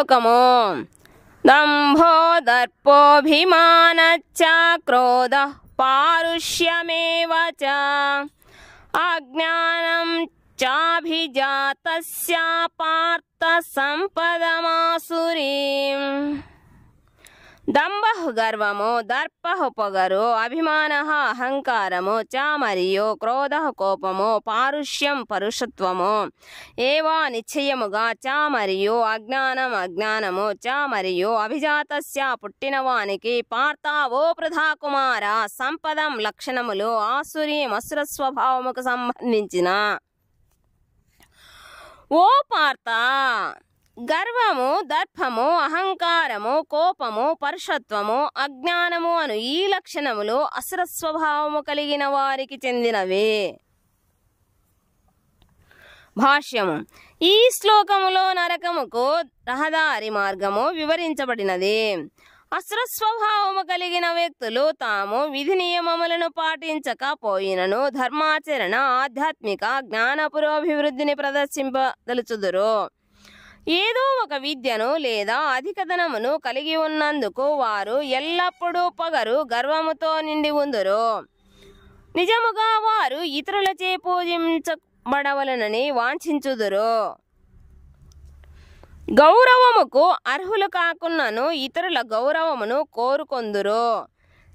శ్లోకము. దంభో దర్పోభిమానచ్చ క్రోధ పారుష్యమేవ చ అజ్ఞానం చాభిజాతస్య పార్థ సంపదమాసురీం. దంభః గర్వము, దర్పః పొగరు, అభిమానః అహంకారము, చ మరియు క్రోధః కోపము, పారుష్యం పరుషత్వము, ఏవా నిశ్చయముగా, చ మరియు అజ్ఞానం అజ్ఞానము, చ మరియు అభిజాతస్య పుట్టినవానికి, పార్థ ఓ పృథా కుమార, సంపదం లక్షణములు, ఆసురీం అసుర స్వభావముకు సంబంధించిన. ఓ పార్థ, గర్వము, దర్పము, అహంకారము, కోపము, పరుషత్వము, అజ్ఞానము అను ఈ లక్షణములు అసుర స్వభావము కలిగిన వారికి చెందినవే. భాష్యము. ఈ శ్లోకములో నరకముకు రహదారి మార్గము వివరించబడినది. అసుర స్వభావము కలిగిన వ్యక్తులు తాము విధి నియమములను పాటించకపోయినను ధర్మాచరణ, ఆధ్యాత్మిక జ్ఞాన పురోభివృద్ధిని ప్రదర్శింపదలుచుదురు. ఏదో ఒక విద్యను లేదా అధిక ధనమును కలిగి ఉన్నందుకు వారు ఎల్లప్పుడూ పొగరు, గర్వముతో నిండి ఉందురు. నిజముగా వారు ఇతరులచే పూజించబడవలనని వాంఛించుదురు. గౌరవముకు అర్హులు కాకున్నను ఇతరుల గౌరవమును కోరుకొందురు.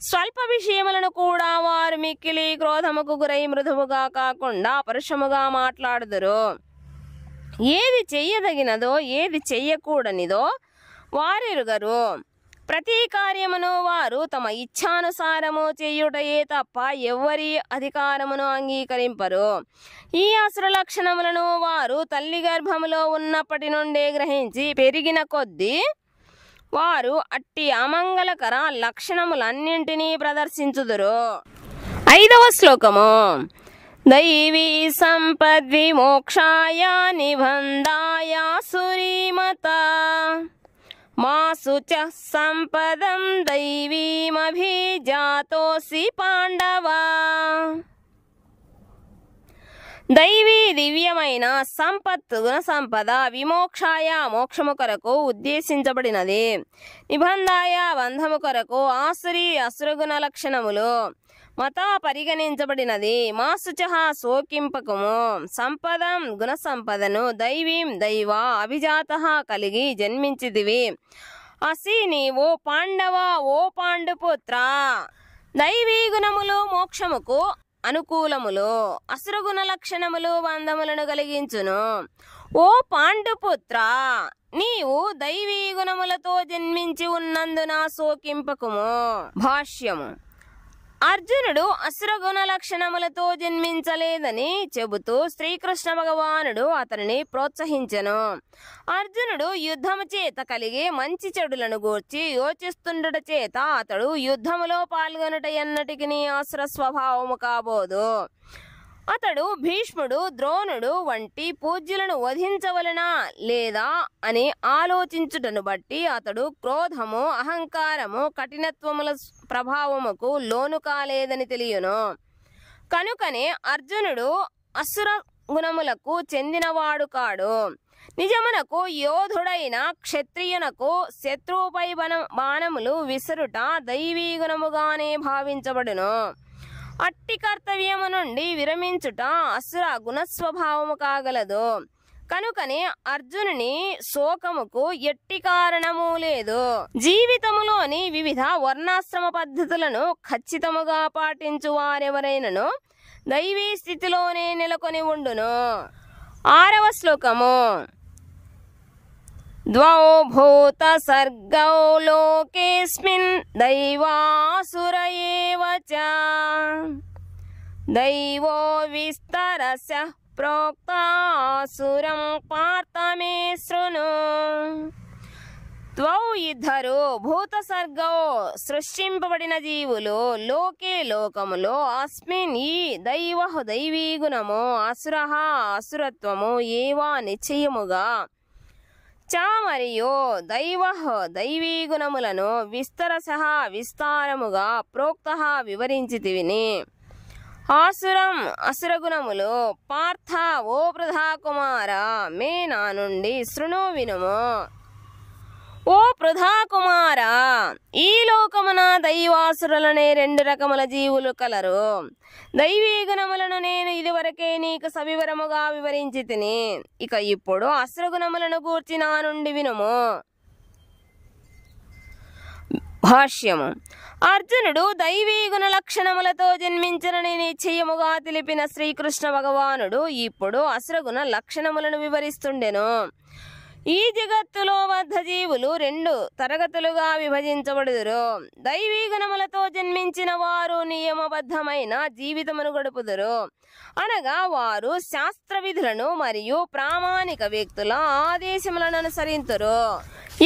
స్వల్ప విషయములను కూడా వారు మిక్కిలి క్రోధముకు గురై మృదువుగా కాకుండా పరుషముగా మాట్లాడుదురు. ఏది చెయ్యదగినదో ఏది చెయ్యకూడనిదో వారెరుగరు. ప్రతి కార్యమును వారు తమ ఇచ్ఛానుసారము చేయుటయే తప్ప ఎవ్వరి అధికారమును అంగీకరింపరు. ఈ అసుర లక్షణములను వారు తల్లి గర్భములో ఉన్నప్పటి నుండే గ్రహించి పెరిగిన కొద్దీ వారు అట్టి అమంగళకర లక్షణములన్నింటినీ ప్రదర్శించుదురు. 5వ శ్లోకము. దైవీ సంపద్విమోక్షాయ నిబంధాయ సురీమత మాసు చ సంపదం దైవీమభిజాతోసి పాండవ. దైవీ దివ్యమైన సంపత్తు గుణ సంపద విమోక్షాయ మోక్షము కొరకు ఉద్దేశించబడినది. నిబంధాయ బంధము కొరకు ఆసురి అసురగుణ లక్షణములు మత పరిగణించబడినది. మాసుచహ శోకింపకము. సంపదం గుణ సంపదను దైవీం దైవ అభిజాత కలిగి జన్మించిదివి. అసి నీవు పాండవ ఓ పాండుపుత్ర. దైవీ గుణములు మోక్షముకు అనుకూలములు, అసురగుణ లక్షణములు బంధములను కలిగించును. ఓ పాండుపుత్ర, నీవు దైవీ గుణములతో జన్మించి ఉన్నందున శోకింపకుము. భాష్యము. అర్జునుడు అసురగుణ లక్షణములతో జన్మించలేదని చెబుతూ శ్రీకృష్ణ భగవానుడు అతనిని ప్రోత్సహించెను. అర్జునుడు యుద్ధము చేత కలిగే మంచి చెడులను గూర్చి యోచిస్తుండుట చేత అతడు యుద్ధములో పాల్గొనుట ఎన్నటికి అసుర స్వభావము కాబోదు. అతడు భీష్ముడు, ద్రోణుడు వంటి పూజ్యులను వధించవలనా లేదా అని ఆలోచించుటను బట్టి అతడు క్రోధము, అహంకారము, కఠినత్వముల ప్రభావముకు లోను కాలేదని తెలియను. కనుకనే అర్జునుడు అసుర గుణములకు చెందినవాడు కాడు. నిజమునకు యోధుడైన క్షత్రియునకు శత్రువుపై బాణములు విసరుట దైవీ గుణముగానే భావించబడును. అట్టి కర్తవ్యము నుండి విరమించుట అసుర గుణస్వభావము కాగలదు. కనుకనే అర్జునుని శోకముకు ఎట్టి కారణము లేదు. జీవితములోని వివిధ వర్ణాశ్రమ పద్ధతులను ఖచ్చితముగా పాటించు వారెవరైనను దైవీ స్థితిలోనే నెలకొని ఉండును. 6వ శ్లోకము. ద్వౌ భూత సర్గౌ లోకేస్మిన్ దైవాసుర ఏవ చ దైవో విస్తరస్య ప్రోక్తాసురం పార్థ మే శృణు. ద్వౌ ఇద్దరు భూత సర్గో సృష్టింపబడిన జీవులు లోకే లోకములో అస్మిన్ ఈ దైవ దైవీ గుణము అసుర అసురత్వము ఏవా నిశ్చయముగా చ మరియు దైవ దైవీ గుణములను విస్తరస విస్తారముగా ప్రోక్త వివరించితివిని. ఆసురం అసురగుణములు పార్థ ఓ పృథా కుమార మే నా నుండి శృణు వినుము. ఓ పృథా కుమారా, ఈ లోకమున దైవాసురులనే 2 రకముల జీవులు కలరు. దైవీ గుణములను నేను ఇదివరకే నీకు సవివరముగా వివరించి తిని. ఇక ఇప్పుడు అసురగుణములను గూర్చి నా నుండి వినుము. భాష్యము. అర్జునుడు దైవీ గుణ లక్షణములతో జన్మించనని నిశ్చయముగా తెలిపిన శ్రీకృష్ణ భగవానుడు ఇప్పుడు అసురగుణ లక్షణములను వివరిస్తుండెను. ఈ జగత్తులో బద్ధ జీవులు 2 తరగతులుగా విభజించబడుదురు. దైవీ గుణములతో జన్మించిన వారు నియమబద్ధమైన జీవితమును గడుపుదురు. అనగా వారు శాస్త్ర విధులను మరియు ప్రామాణిక వ్యక్తుల ఆదేశములను అనుసరింతురు.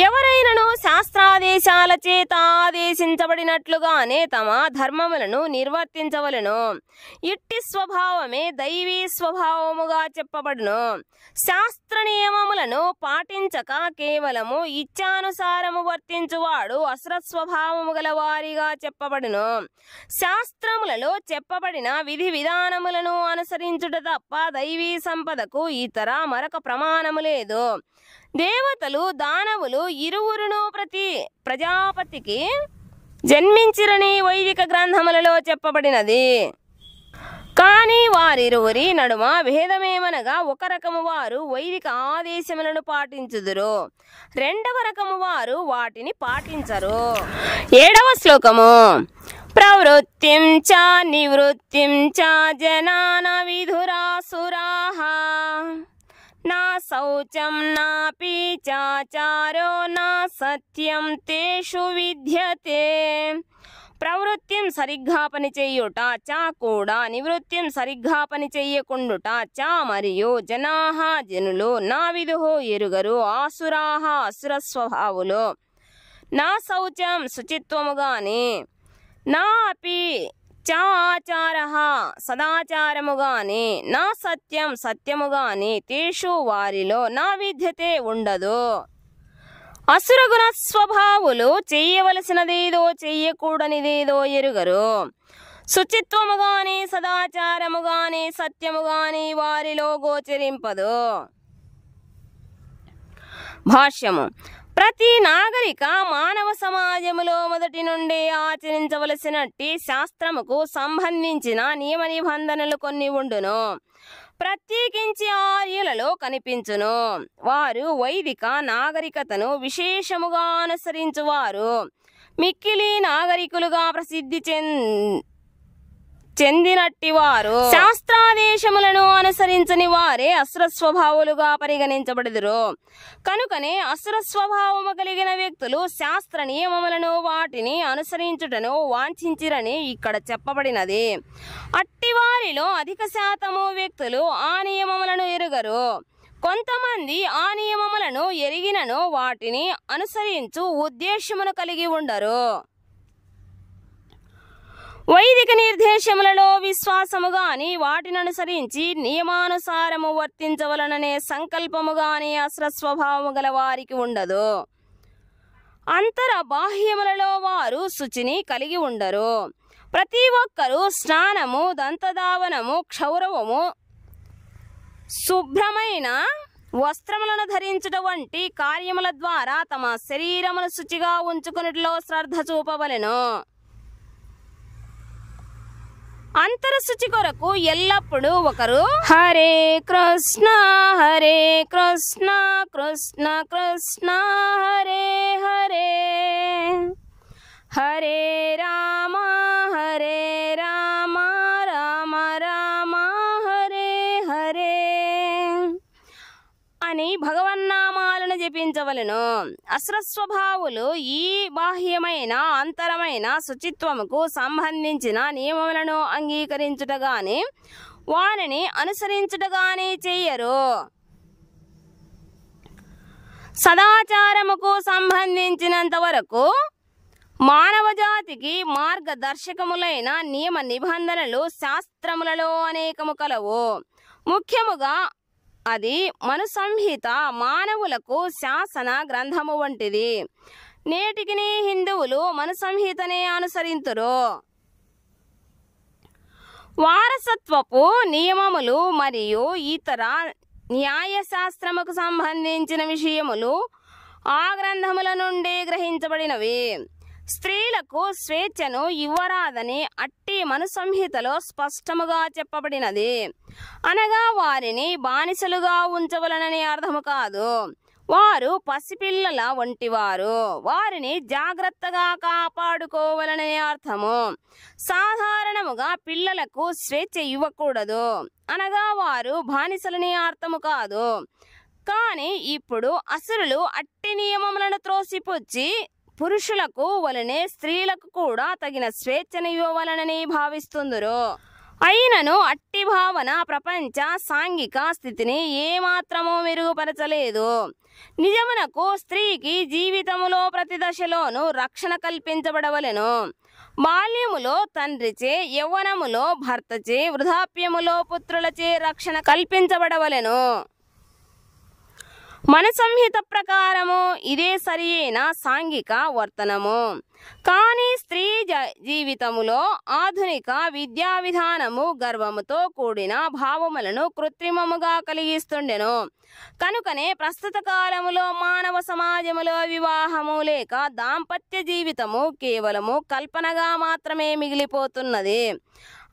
ఎవరైనను శాస్త్రాదేశాల చేత ఆదేశించబడినట్లుగానే తమ ధర్మములను నిర్వర్తించవలెను. ఇట్టి స్వభావమే దైవీ స్వభావముగా చెప్పబడును. శాస్త్ర నియమములను పాటించక కేవలము ఇచ్ఛానుసారము వర్తించువాడు అసుర స్వభావము గల వారిగా చెప్పబడును. శాస్త్రములలో చెప్పబడిన విధి విధానములను అనుసరించుట తప్ప దైవీ సంపదకు ఇతర మరొక ప్రమాణము లేదు. దేవతలు దానవులు ఇరువురును ప్రజాపతికి జన్మించిరని వైదిక గ్రంథములలో చెప్పబడినది. కానీ వారిరువురి నడుమ భేదమేమనగా ఒక రకము వారు వైదిక ఆదేశములను పాటించుదురు, 2వ రకము వారు వాటిని పాటించరు. 7వ శ్లోకము. ప్రవృత్తిం చ నివృత్తిం చ జనాన విధురాసురాః నా శౌచం నాపి చాచారో నా సత్యం తేషు విద్యతే. ప్రవృత్తిం సరిగ్గా పని చెయ్యుట, చ కూడా నివృత్తిం సరిగ్గా పని చెయ్యకుండుట, చ మరియు జనాహ జనులు, నా విదుహో ఎరుగరు, ఆసురాహ అసుర స్వభావులు. నా శౌచం శుచిత్వము గాని, నా అపి చ ఆచారః సదాచారము గాని, నా సత్యం సత్యము గాని, తేషు వారిలో నా విద్యతే ఉండదు. అసురగుణ స్వభావులు చెయ్యవలసినదేదో చెయ్యకూడనిదేదో ఎరుగరు. శుచిత్వము గాని సదాచారము గాని సత్యము గాని వారిలో గోచరింపదు. భాష్యము. ప్రతి నాగరిక మానవ సమాజములో మొదటి నుండి ఆచరించవలసినట్టి శాస్త్రముకు సంబంధించిన నియమ నిబంధనలు కొన్ని ఉండును. ప్రత్యేకించి ఆర్యులలో కనిపించును. వారు వైదిక నాగరికతను విశేషముగా అనుసరించువారు. మిక్కిలి నాగరికులుగా ప్రసిద్ధి చెందినట్టివారు శాస్త్రాదేశములను అనుసరించని వారే అసుర స్వభావులుగా పరిగణించబడుదురు. కనుకనే అసుర స్వభావము కలిగిన వ్యక్తులు శాస్త్ర నియమములను వాటిని అనుసరించుటను వాంఛించిరని ఇక్కడ చెప్పబడినది. అట్టివారిలో అధిక శాతము వ్యక్తులు ఆ నియమములను ఎరుగరు. కొంతమంది ఆ నియమములను ఎరిగినను వాటిని అనుసరించు ఉద్దేశమును కలిగి ఉండరు. వైదిక నిర్దేశములలో విశ్వాసము గాని వాటిని అనుసరించి నియమానుసారము వర్తించవలననే సంకల్పము గాని అసుర స్వభావము గల వారికి ఉండదు. అంతర బాహ్యములలో వారు శుచిని కలిగి ఉండరు. ప్రతి ఒక్కరూ స్నానము, దంతధావనము, క్షౌరవము, శుభ్రమైన వస్త్రములను ధరించుట వంటి కార్యముల ద్వారా తమ శరీరమును శుచిగా ఉంచుకున్నట్లో శ్రద్ధ చూపవలెను. అంతరశుచి కొరకు ఎల్లప్పుడూ ఒకరు హరే కృష్ణ కృష్ణ కృష్ణ హరే హరే, హరే రామ రామ రామ హరే హరే అని భగవన్నామాలను జపించవలెను. అసుర స్వభావులు ఈ బాహ్యమైన అంతరమైన శుచిత్వముకు సంబంధించిన నియమములను అంగీకరించుట గాని వానిని అనుసరించుట గాని చెయ్యరు. సదాచారముకు సంబంధించినంత వరకు మానవ జాతికి మార్గదర్శకములైన నియమ నిబంధనలు శాస్త్రములలో అనేకము కలవు. ముఖ్యముగా అది మను సంహిత మానవులకు శాసన గ్రంథము వంటిది. నేటికి హిందువులు మను సంహితనే అనుసరింతురు. వారసత్వపు నియమములు మరియు ఇతర న్యాయశాస్త్రముకు సంబంధించిన విషయములు ఆ గ్రంథముల నుండి గ్రహించబడినవి. స్త్రీలకు స్వేచ్ఛను ఇవ్వరాదని అట్టి మనుసంహితలో స్పష్టముగా చెప్పబడినది. అనగా వారిని బానిసలుగా ఉంచవలనని అర్థము కాదు. వారు పసిపిల్లల వంటివారు, వారిని జాగ్రత్తగా కాపాడుకోవాలనే అర్థము. సాధారణముగా పిల్లలకు స్వేచ్ఛ ఇవ్వకూడదు అనగా వారు బానిసలని అర్థము కాదు. కానీ ఇప్పుడు అసురులు అట్టి నియమములను త్రోసిపుచ్చి పురుషులకు వలనే స్త్రీలకు కూడా తగిన స్వేచ్ఛను ఇవ్వవలనని భావిస్తుందరు. అయినను అట్టి భావన ప్రపంచ సాంఘిక స్థితిని ఏమాత్రమూ మెరుగుపరచలేదు. నిజమునకు స్త్రీకి జీవితములో ప్రతి దశలోనూ రక్షణ కల్పించబడవలెను. బాల్యములో తండ్రిచే, యవ్వనములో భర్తచే, వృద్ధాప్యములో పుత్రులచే రక్షణ కల్పించబడవలెను. మన సంహిత ప్రకారము ఇదే సరియైన సాంఘిక వర్తనము. కానీ స్త్రీ జీవితములో ఆధునిక విద్యా విధానము గర్వముతో కూడిన భావములను కృత్రిమముగా కలిగిస్తుండెను. కనుకనే ప్రస్తుత కాలములో మానవ సమాజములో వివాహము లేక దాంపత్య జీవితము కేవలము కల్పనగా మాత్రమే మిగిలిపోతున్నది.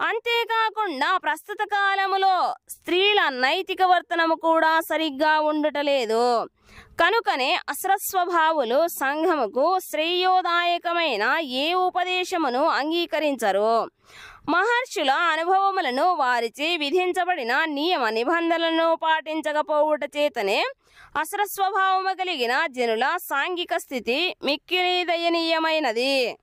అంతేకాకుండా ప్రస్తుత కాలములో స్త్రీల నైతిక వర్తనము కూడా సరిగ్గా ఉండుటలేదు. కనుకనే అసరస్వభావులు సంఘముకు శ్రేయోదాయకమైన ఏ ఉపదేశమును అంగీకరించరు. మహర్షుల అనుభవములను వారిచే విధించబడిన నియమ నిబంధనలను పాటించకపోవుట చేతనే అసరస్వభావము కలిగిన జనుల సాంఘిక స్థితి మిక్కిలి దయనీయమైనది.